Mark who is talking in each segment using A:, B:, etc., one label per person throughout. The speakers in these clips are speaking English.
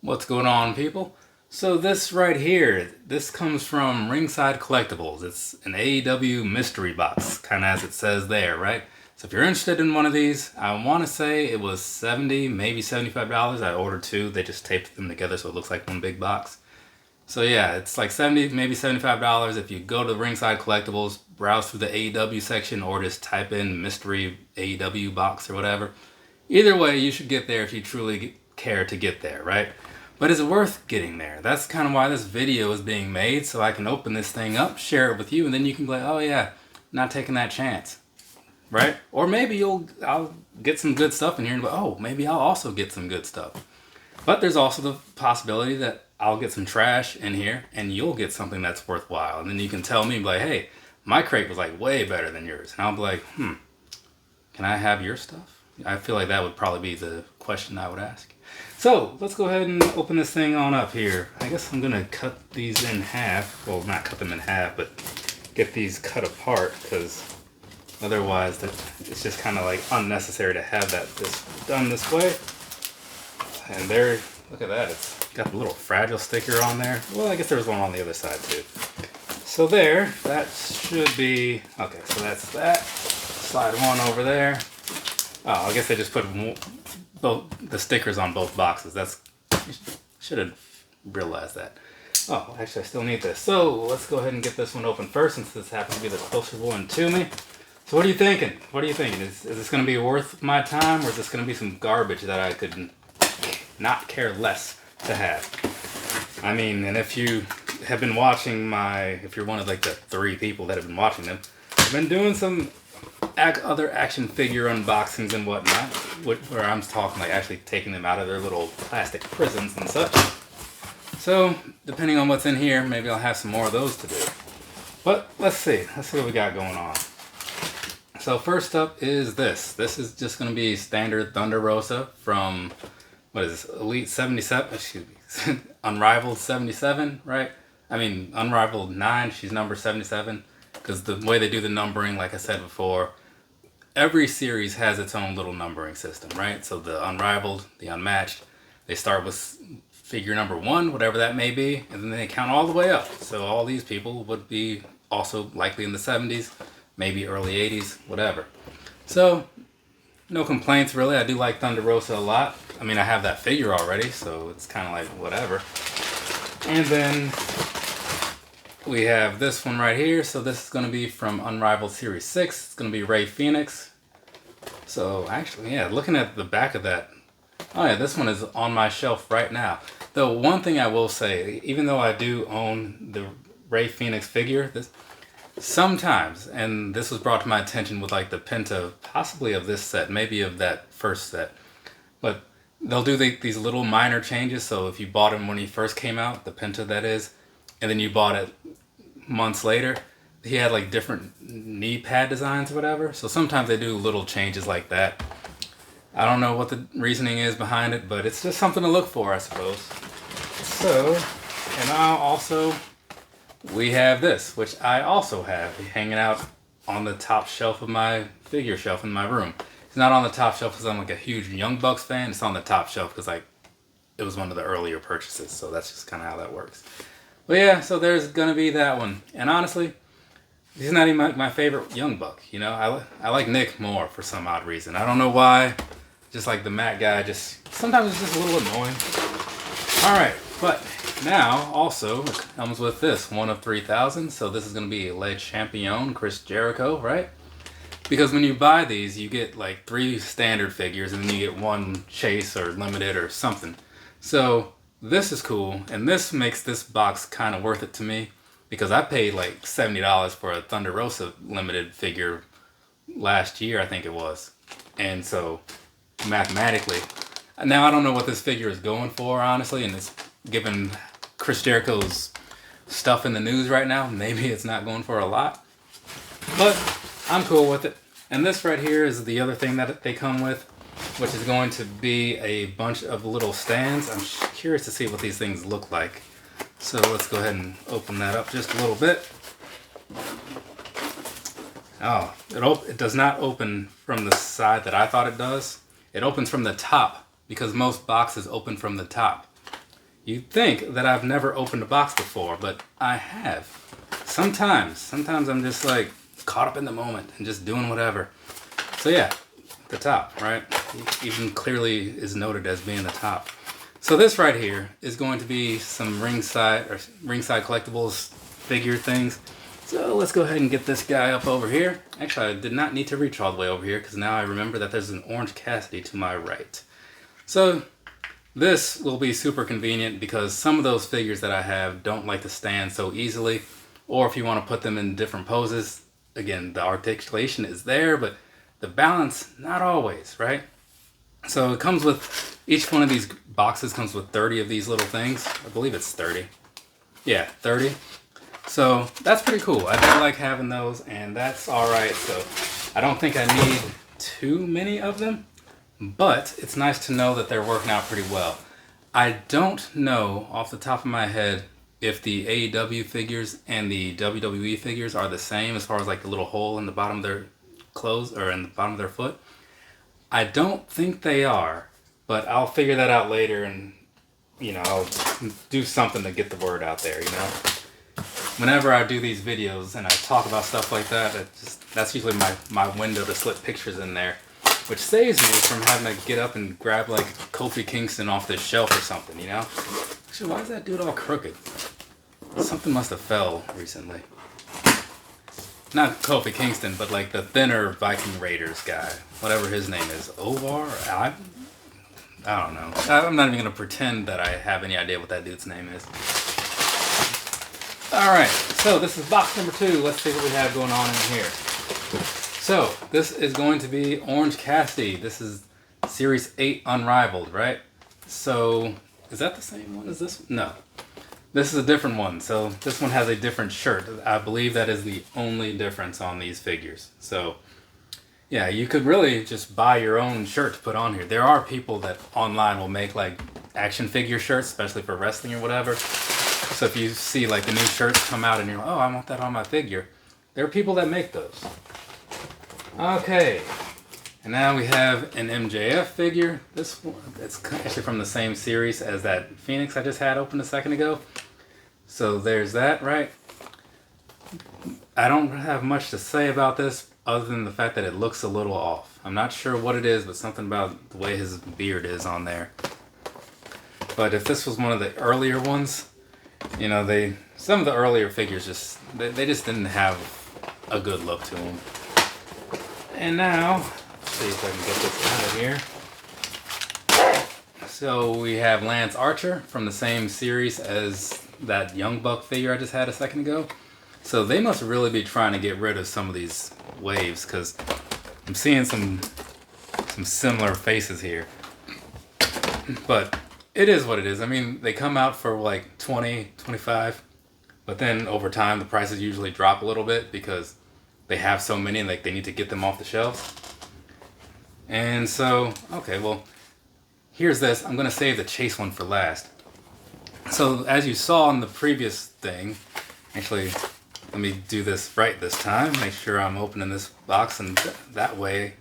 A: What's going on, people? So this right here, this comes from Ringside Collectibles. It's an AEW Mystery Box, kind of as it says there, right? So if you're interested in one of these, I want to say it was $70, maybe $75. I ordered two. They just taped them together so it looks like one big box. So yeah, it's like $70, maybe $75. If you go to Ringside Collectibles, browse through the AEW section, or just type in Mystery AEW Box or whatever. Either way, you should get there if you truly care to get there, right? But is it worth getting there? That's kind of why this video is being made, so I can open this thing up, share it with you, and then you can be like, oh yeah, not taking that chance, right? Or maybe I'll get some good stuff in here and go, oh, maybe I'll also get some good stuff. But there's also the possibility that I'll get some trash in here and you'll get something that's worthwhile. And then you can tell me, like, hey, my crate was like way better than yours. And I'll be like, can I have your stuff? I feel like that would probably be the question I would ask. So let's go ahead and open this thing on up here. I guess I'm gonna cut these in half. Well, not cut them in half, but get these cut apart, because otherwise it's just kind of like unnecessary to have that done this way. And there, look at that, it's got a little fragile sticker on there. Well, I guess there was one on the other side too. So there, that should be, okay, so that's that. Slide one over there. Oh, I guess they just put both the stickers on both boxes. Should have realized that. Oh, actually I still need this. So let's go ahead and get this one open first, since this happens to be the closer one to me. So what are you thinking? What are you thinking? Is this going to be worth my time, or is this going to be some garbage that I could not care less to have? I mean, and if you have been watching if you're one of like the 3 people that have been watching them, I've been doing some other action figure unboxings and whatnot, where I'm talking like actually taking them out of their little plastic prisons and such. So depending on what's in here, maybe I'll have some more of those to do. But let's see what we got going on. So first up is this. This is just going to be standard Thunder Rosa from, what is this, Elite 77, excuse me, Unrivaled 77, right? I mean, Unrivaled 9, she's number 77. Because the way they do the numbering, like I said before, every series has its own little numbering system, right? So the Unrivaled, the Unmatched, they start with figure number 1, whatever that may be, and then they count all the way up. So all these people would be also likely in the 70s, maybe early 80s, whatever. So no complaints really. I do like Thunder Rosa a lot. I mean, I have that figure already, so it's kind of like whatever. And then we have this one right here. So this is going to be from Unrivaled Series 6. It's going to be Rey Fenix. So actually, yeah, looking at the back of that, oh yeah, this one is on my shelf right now. Though one thing I will say, even though I do own the Rey Fenix figure, sometimes, and this was brought to my attention with like the Penta, possibly of this set, maybe of that first set, but they'll do these little minor changes. So if you bought him when he first came out, the Penta that is, and then you bought it months later, he had like different knee pad designs or whatever. So sometimes they do little changes like that. I don't know what the reasoning is behind it, but it's just something to look for, I suppose. So, and we have this, which I also have hanging out on the top shelf of my figure shelf in my room. It's not on the top shelf because I'm like a huge Young Bucks fan. It's on the top shelf because like it was one of the earlier purchases. So that's just kind of how that works. But yeah, so there's gonna be that one. And honestly, he's not even my favorite Young Buck. You know, I like Nick more for some odd reason. I don't know why. Just like the Matt guy, sometimes it's just a little annoying. All right, but now also it comes with this, one of 3,000. So this is gonna be Le Champion, Chris Jericho, right? Because when you buy these, you get like 3 standard figures, and then you get 1 chase or limited or something. So this is cool, and this makes this box kind of worth it to me, because I paid like $70 for a Thunder Rosa limited figure last year, I think it was. And so mathematically, now I don't know what this figure is going for, honestly, and it's given Chris Jericho's stuff in the news right now, maybe it's not going for a lot, but I'm cool with it. And this right here is the other thing that they come with, which is going to be a bunch of little stands. I'm curious to see what these things look like. So let's go ahead and open that up just a little bit. Oh, it does not open from the side that I thought it does. It opens from the top, because most boxes open from the top. You'd think that I've never opened a box before, but I have. Sometimes I'm just like caught up in the moment and just doing whatever. So yeah, the top, right? Even clearly is noted as being the top. So this right here is going to be some Ringside Collectibles figure things. So let's go ahead and get this guy up over here. Actually, I did not need to reach all the way over here because now I remember that there's an Orange Cassidy to my right. So this will be super convenient because some of those figures that I have don't like to stand so easily. Or if you want to put them in different poses, again, the articulation is there, but the balance, not always, right? So it comes with, each one of these boxes comes with 30 of these little things. I believe it's 30. Yeah, 30. So that's pretty cool. I do like having those, and that's alright. So I don't think I need too many of them, but it's nice to know that they're working out pretty well. I don't know off the top of my head if the AEW figures and the WWE figures are the same as far as like the little hole in the bottom of their clothes or in the bottom of their foot. I don't think they are, but I'll figure that out later, and you know, I'll do something to get the word out there, you know. Whenever I do these videos and I talk about stuff like that, that's usually my window to slip pictures in there, which saves me from having to get up and grab like Kofi Kingston off this shelf or something, you know. Actually, why is that dude all crooked? Something must have fell recently. Not Kofi Kingston, but like the thinner Viking Raiders guy. Whatever his name is. Ovar? I don't know. I'm not even going to pretend that I have any idea what that dude's name is. Alright, so this is box number 2. Let's see what we have going on in here. So, this is going to be Orange Cassidy. This is Series 8 Unrivaled, right? So, is that the same one as this one? No. This is a different one. So this one has a different shirt. I believe that is the only difference on these figures. So yeah, you could really just buy your own shirt to put on here. There are people that online will make like action figure shirts, especially for wrestling or whatever. So if you see like the new shirts come out and you're like, oh, I want that on my figure. There are people that make those. Okay. And now we have an MJF figure. This one, it's actually from the same series as that Phoenix I just had opened a second ago. So there's that, right? I don't have much to say about this other than the fact that it looks a little off. I'm not sure what it is, but something about the way his beard is on there. But if this was one of the earlier ones, you know, some of the earlier figures they just didn't have a good look to them. And now, see if I can get this out of here. So we have Lance Archer from the same series as that Young Buck figure I just had a second ago. So they must really be trying to get rid of some of these waves, because I'm seeing some similar faces here. But it is what it is. I mean, they come out for like 20, 25, but then over time the prices usually drop a little bit because they have so many and like they need to get them off the shelves. And so, okay, well, here's this. I'm going to save the Chase one for last. So, as you saw in the previous thing, actually, let me do this right this time. Make sure I'm opening this box, and that way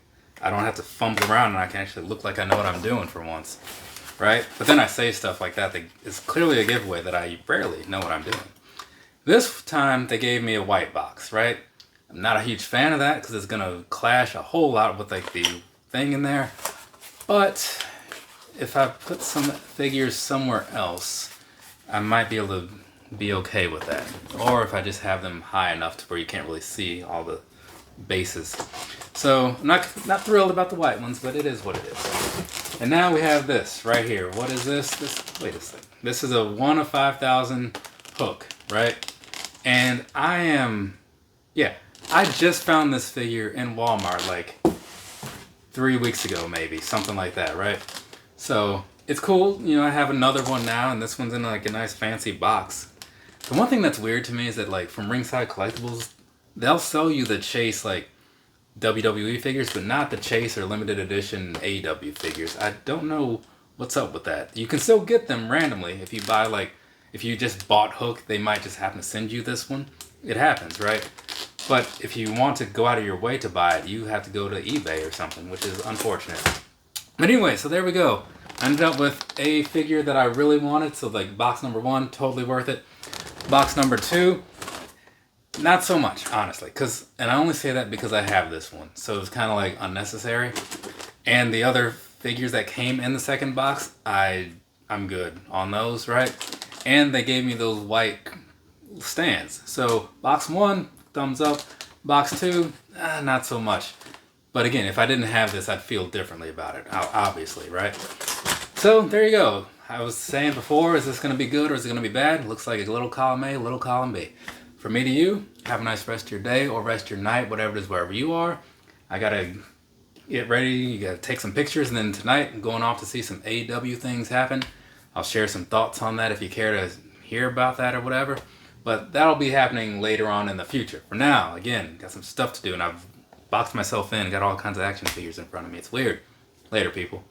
A: I don't have to fumble around and I can actually look like I know what I'm doing for once, right? But then I say stuff like that is clearly a giveaway that I rarely know what I'm doing. This time, they gave me a white box, right? I'm not a huge fan of that because it's going to clash a whole lot with like the thing in there, but if I put some figures somewhere else, I might be able to be okay with that. Or if I just have them high enough to where you can't really see all the bases. So I'm not thrilled about the white ones, but it is what it is. And now we have this right here. What is this? Wait a second. This is a 1 of 5,000 hook, right? And I just found this figure in Walmart like 3 weeks ago, maybe, something like that, right? So it's cool, you know, I have another one now, and this one's in like a nice fancy box. The one thing that's weird to me is that like from Ringside Collectibles, they'll sell you the Chase like WWE figures, but not the Chase or limited edition AEW figures. I don't know what's up with that. You can still get them randomly if you buy like, if you just bought Hook, they might just happen to send you this one. It happens, right? But if you want to go out of your way to buy it, you have to go to eBay or something, which is unfortunate. But anyway, so there we go. I ended up with a figure that I really wanted, so like box number 1, totally worth it. Box number 2, not so much, honestly, and I only say that because I have this one, so it's kind of like unnecessary. And the other figures that came in the second box, I'm good on those, right? And they gave me those white stands. So box 1, thumbs up. Box 2, not so much. But again, if I didn't have this, I'd feel differently about it, obviously, right? So there you go. I was saying before, is this going to be good or is it going to be bad? Looks like a little column A, a little column B. From me to you, have a nice rest of your day or rest of your night, whatever it is, wherever you are. I got to get ready. You got to take some pictures. And then tonight, I'm going off to see some AEW things happen. I'll share some thoughts on that if you care to hear about that or whatever. But that'll be happening later on in the future. For now, again, got some stuff to do, and I've boxed myself in, got all kinds of action figures in front of me. It's weird. Later, people.